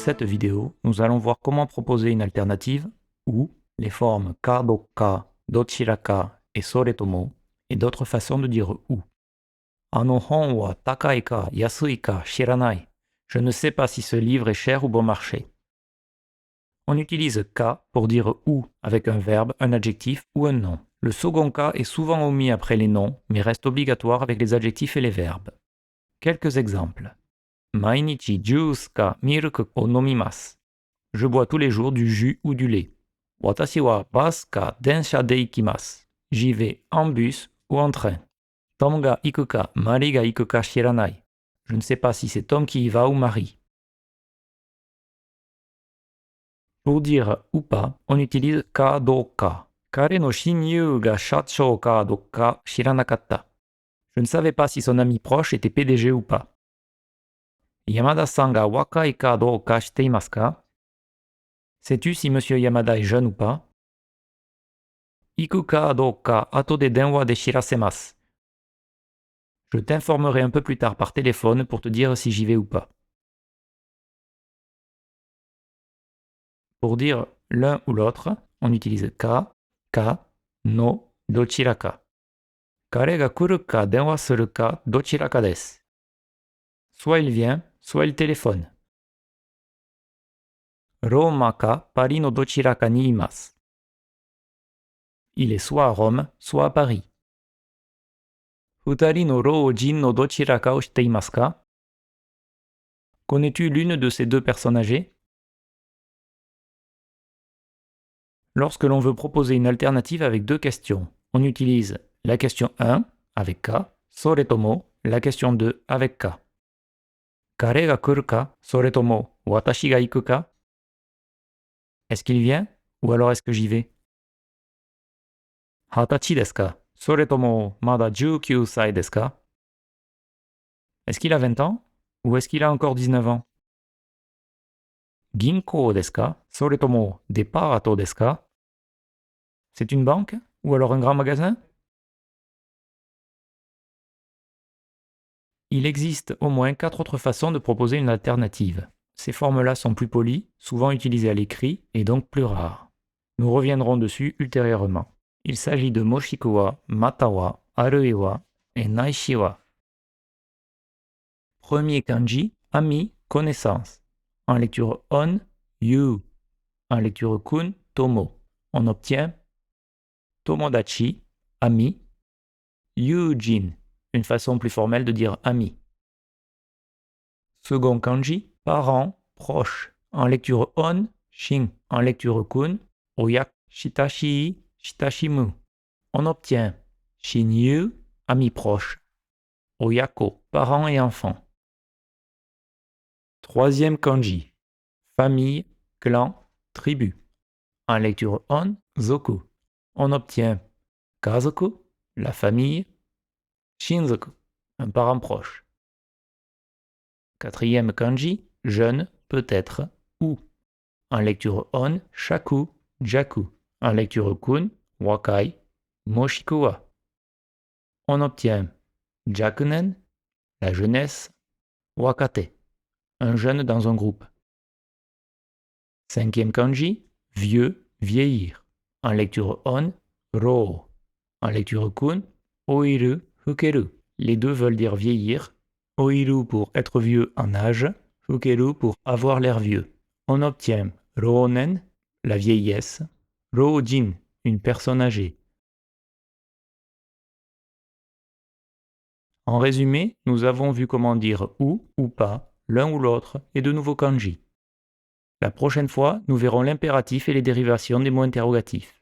cette vidéo, nous allons voir comment proposer une alternative ou les formes ka, dokka, dochiraka et soretomo et d'autres façons de dire ou. Ano hon wa takai ka yasui ka shiranai. Je ne sais pas si ce livre est cher ou bon marché. On utilise ka pour dire ou avec un verbe, un adjectif ou un nom. Le second ka est souvent omis après les noms, mais reste obligatoire avec les adjectifs et les verbes. Quelques exemples. Mainichi juice ka milk o nomimasu. Je bois tous les jours du jus ou du lait. Watashi wa bus ka densha de ikimasu. J'y vais en bus ou en train. Tom ga iku ka Mari ga iku ka shiranai. Je ne sais pas si c'est Tom qui y va ou Marie. Pour dire ou pas, on utilise ka doka. Kare no shinyu ga shachou ka dokka shiranakatta. Je ne savais pas si son ami proche était PDG ou pas. Yamada-san ga wakai ka douka shiteimasu ka? Sais-tu si monsieur Yamada est jeune ou pas? Iku ka douka ato de denwa de shirasemasu. Je t'informerai un peu plus tard par téléphone pour te dire si j'y vais ou pas. Pour dire l'un ou l'autre, on utilise ka, no, dochiraka. Kare ga kuru ka denwa suru ka dochiraka desu. Soit il vient, soit il téléphone. Roma ka Paris no dochiraka ni imasu. Il est soit à Rome, soit à Paris. Futari no roujin no dochiraka o shiteimasu ka? Connais-tu l'une de ces deux personnes âgées? Lorsque l'on veut proposer une alternative avec deux questions, on utilise la question 1 avec ka, soretomo, la question 2 avec ka. Kare ga kuru ka, soretomo, watashi ga iku ka? Est-ce qu'il vient ou alors est-ce que j'y vais? Hatachi desu ka, soretomo mada 19 desu ka? Est-ce qu'il a 20 ans ou est-ce qu'il a encore 19 ans? Ginko desu ka, soretomo deparato desu ka? C'est une banque ou alors un grand magasin? Il existe au moins 4 autres façons de proposer une alternative. Ces formes-là sont plus polies, souvent utilisées à l'écrit et donc plus rares. Nous reviendrons dessus ultérieurement. Il s'agit de moshikuwa, matawa, aruiwa et naishiwa. Premier kanji, ami, connaissance. En lecture on, you. En lecture kun, tomo. On obtient tomodachi, ami, yujin, une façon plus formelle de dire ami. Second kanji, parent, proche. En lecture on, shin. En lecture kun, oyak, shitashi, shitashimu. On obtient shinyu, ami proche. Oyako, parent et enfant. Troisième kanji, famille, clan, tribu. En lecture on, zoku. On obtient kazoku, la famille, shinzoku, un parent proche. Quatrième kanji, jeune, peut-être, ou. En lecture on, shaku, jaku. En lecture kun, wakai, moshikuwa. On obtient jakunen, la jeunesse, wakate, un jeune dans un groupe. Cinquième kanji, vieux, vieillir. En lecture on, ro. En lecture kun, oiru, fukeru. Les deux veulent dire vieillir. Oiru pour être vieux en âge, fukeru pour avoir l'air vieux. On obtient ronen, la vieillesse, roujin, une personne âgée. En résumé, nous avons vu comment dire ou pas, l'un ou l'autre, et de nouveaux kanji. La prochaine fois, nous verrons l'impératif et les dérivations des mots interrogatifs.